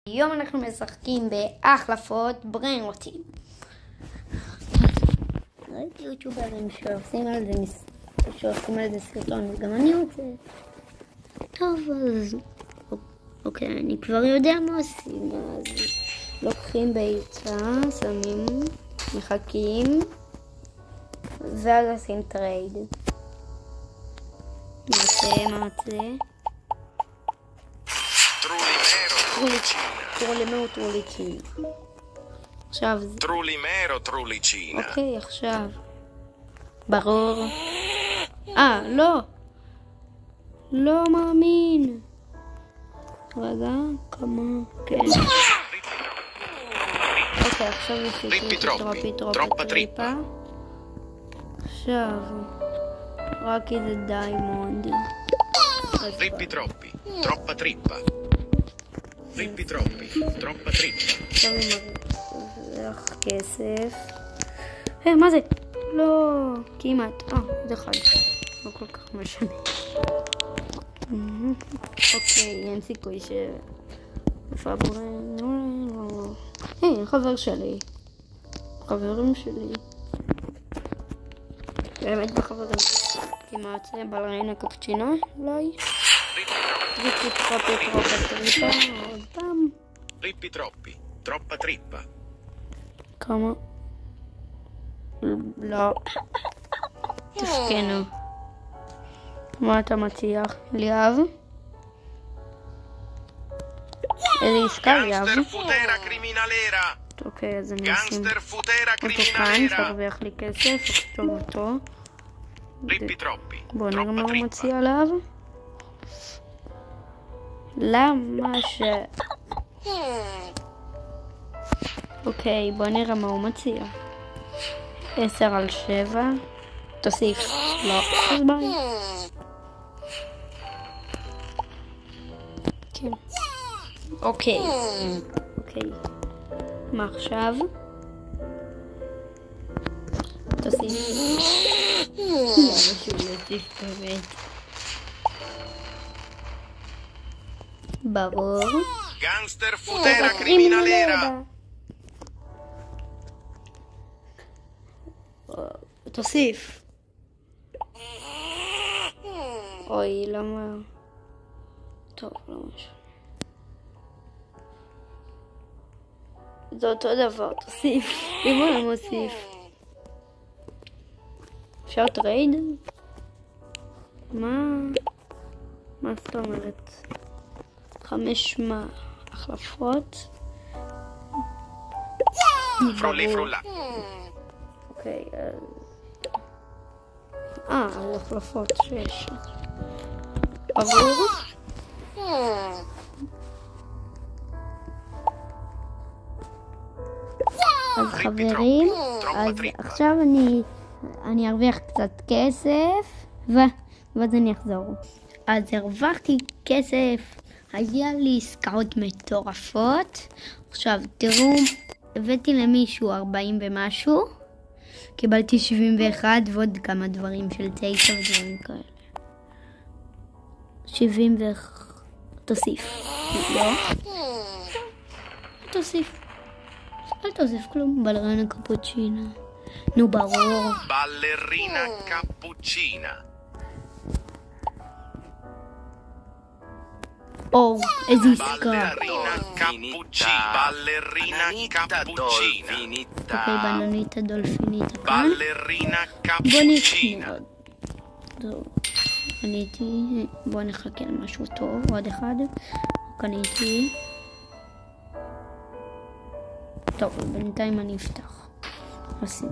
היום אנחנו משחקים בהחלפות בריינרוטים. ראיתי יוטיוברים שעושים על זה סרטון, וגם אני רוצה. טוב, אז אוקיי, אני כבר יודע מה עושים. אז לוקחים ביצה, שמים, מחכים, ואז עושים טרייד. מה זה? טרוליצ'ינה. עכשיו זה... טרוליצ'ינה. אוקיי, עכשיו. ברור. לא. לא מאמין. רגע, כמה... כן. אוקיי, עכשיו יש טרופה. עכשיו. רק איזה דיימונד. Trippi troppi, troppa trippa. Trippi troppi, troppa trippa. עכשיו אני מרוויח כסף. מה זה? לא, כמעט. זה אחד. לא כל כך משנה. אוקיי, אין סיכוי ש... חבר שלי. חברים שלי. באמת בחברים. כמעט זה בלרינה קפוצ'ינה, אולי. טריפי טרופה, עוד פעם. Trippi troppi, troppa trippa. כמה? לא. תסכנו. מה אתה מציע? ליאב? איזה עסקה ליאב? אוקיי, אז אני אשים אותו כאן, שרוויח לי כסף, אכתוב אותו. בוא נראה מה הוא מציע עליו. למה ש... אוקיי, בוא נראה מה הוא מציע. 10/7. תוסיף. לא. אז ביי. כן. אוקיי. מה עכשיו? תוסיף. למה שהוא יוסיף באמת? ברור. Gangster futera criminalera. תוסיף. אוי, למה? טוב, לא משהו. זה אותו דבר, תוסיף. אם הוא לא מוסיף. אפשר טרייד? מה זאת אומרת? 5 החלפות. Frulli. אוקיי, אז החלפות 6. ברור? אז חברים, אז עכשיו אני ארוויח קצת כסף, ואז אני אחזור. אז הרווחתי כסף, היה לי עסקאות מטורפות. עכשיו תראו, הבאתי למישהו 40 ומשהו, קיבלתי 71 ועוד כמה דברים של 9 ודברים כאלה. 71, תוסיף. לא? תוסיף. אל תוסיף כלום. בלרינה קפוצ'ינה. נו ברור. Ballerina cappuccina. איזה עסקה. Ballerina cappuccina. אוקיי, בנניטה דולפיניטה כאן. Ballerina בוא נקנה cappuccina. עוד. קניתי. בוא נחכה למשהו טוב. עוד אחד. קניתי. טוב, בינתיים אני אפתח. עושים.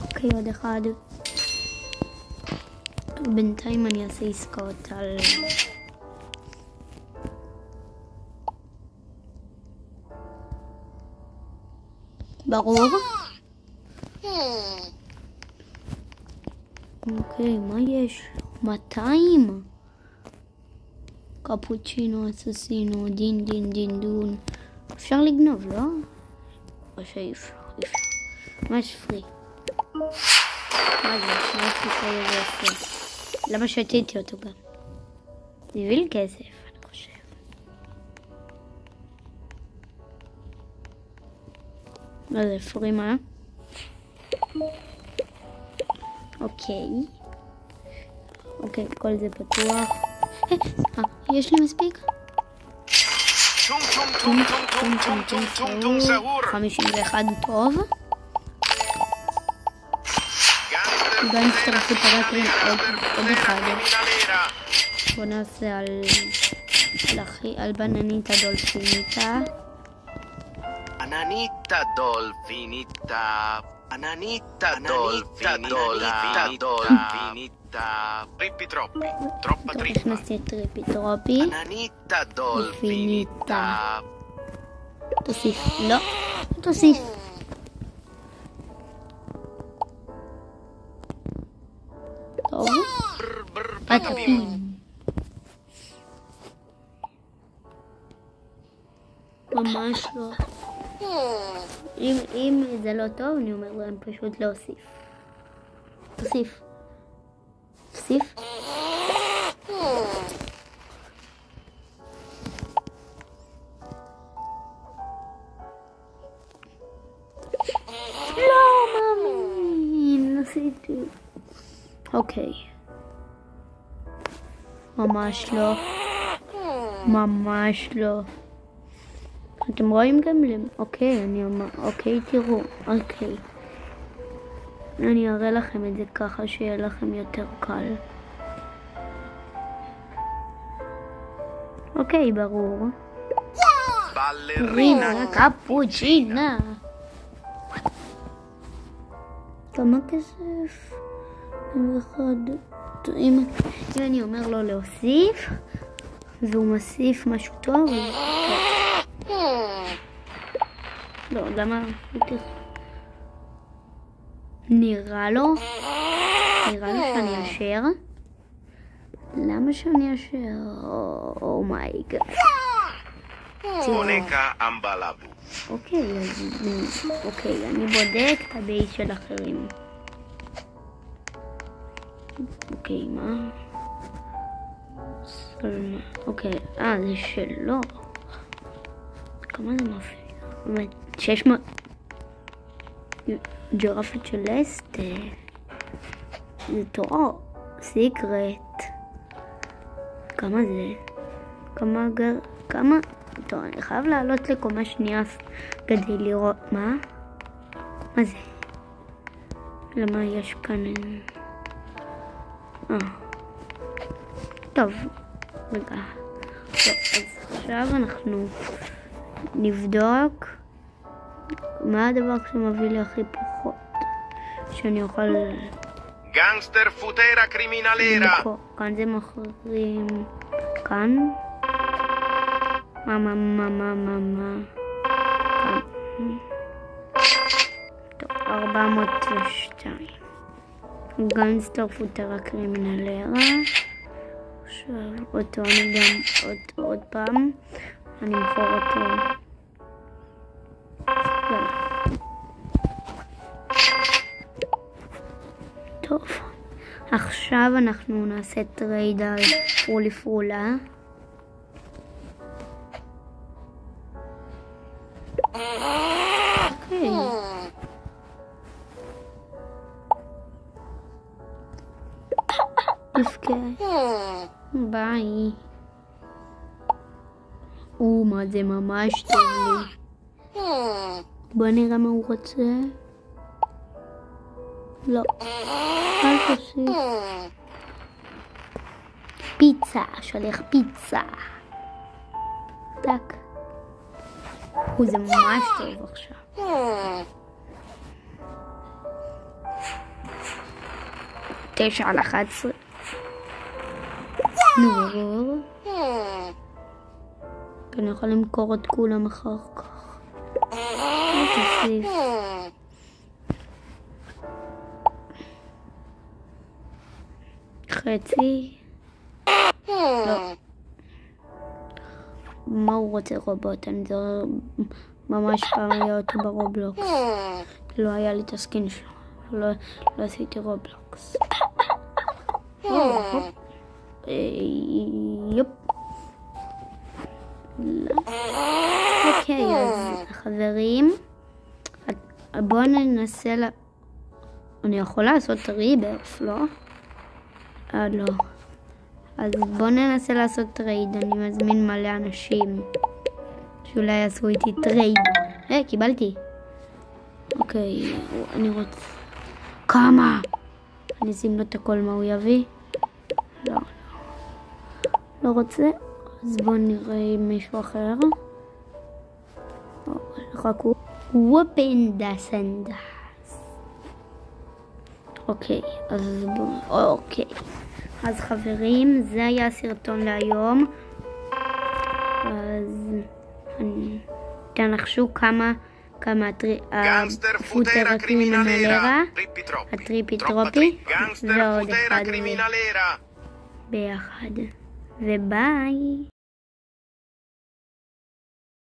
אוקיי, עוד אחד. בינתיים אני אעשה עסקאות על... ברור? אוקיי, מה יש? 200? קפוצ'ינו, אססינו, דין דון. אפשר לגנוב, לא? או שאי אפשר. ממש פרי. מה זה? מה יש לי פה איזה יפה? למה שתיתי אותו גם? בשביל כסף, אני חושב. מה זה פרימה? אוקיי, כל זה פתוח. יש לי מספיק? 51 טוב. גנגסטר פוטרה קרים עוד אחד. בוא נעשה על בננית הדולפיניתה. Ananita dolfinita. Ananita dolfinita. Trippi troppi. Troppa טוב, trippa. הכנסתי טריפי טרופי. Ananita dolfinita. תוסיף. לא, תוסיף. טוב. פתחים. ממש לא. אם זה לא טוב, אני אומר להם פשוט להוסיף. תוסיף. תוסיף. לא מאמין, עשיתי. אוקיי. ממש לא. ממש לא. אתם רואים גם לי? אוקיי, אני אומר, אוקיי, תראו, אוקיי. אני אראה לכם את זה ככה שיהיה לכם יותר קל. אוקיי, ברור. רינה קפוצ'ינה. כמה כסף? אם אני אומר לו להוסיף, והוא מוסיף משהו טוב, לא, למה? נראה לו שאני אשר. למה שאני אשר? אומייגאד. Moneca ambalabu. אוקיי, אני בודק את הבייס של אחרים. אוקיי, מה? סלמה. אוקיי, זה שלו. כמה זה מפריע? באמת, 600. ג'ירפת של אסטה. זה טוב. סיקרט. כמה זה? כמה? טוב, אני חייב לעלות לקומה שנייה כדי לראות. מה? מה זה? למה יש כאן? טוב, רגע. טוב, אז עכשיו אנחנו נבדוק מה הדבר שמביא לי הכי פחות שאני אוכל Gangster futera criminalera. כאן זה מחרים. כאן מה טוב, 402 גנגסטר פוטרה קרימינלרה. עכשיו אותו אני גם עוד פעם אני אמכור אותו. טוב, עכשיו אנחנו נעשה טרייד על פרולי פרולה. אוקיי. יפקה. ביי. מה זה ממש טוב לי. בוא נראה מה הוא רוצה. לא. אל תוסיף. פיצה, שולח פיצה. טק. זה ממש טוב עכשיו. תשע על 11. נו. אני יכול למכור את כולם אחר כך. תוסיף. חצי. לא. מה הוא רוצה רובוט? אני זה ממש פעם היה אותו ברובלוקס. לא היה לי את הסקין שלו. לא עשיתי רובלוקס. יופ. אוקיי, אז חברים, בואו ננסה אני יכולה לעשות ריברס, לא? לא. אז בואו ננסה לעשות טרייד. אני מזמין מלא אנשים שאולי יעשו איתי טרייד. קיבלתי. אוקיי, אני רוצה... כמה? אני אשים לו את הכל מה הוא יביא. לא רוצה. אז בואו נראה עם מישהו אחר. חכו. Whooping the sandals. אוקיי, אז חברים, זה היה הסרטון להיום. אז תנחשו כמה הפוטר הקרימינלרה, הטריפי טרופי, ועוד אחד ביחד. וביי.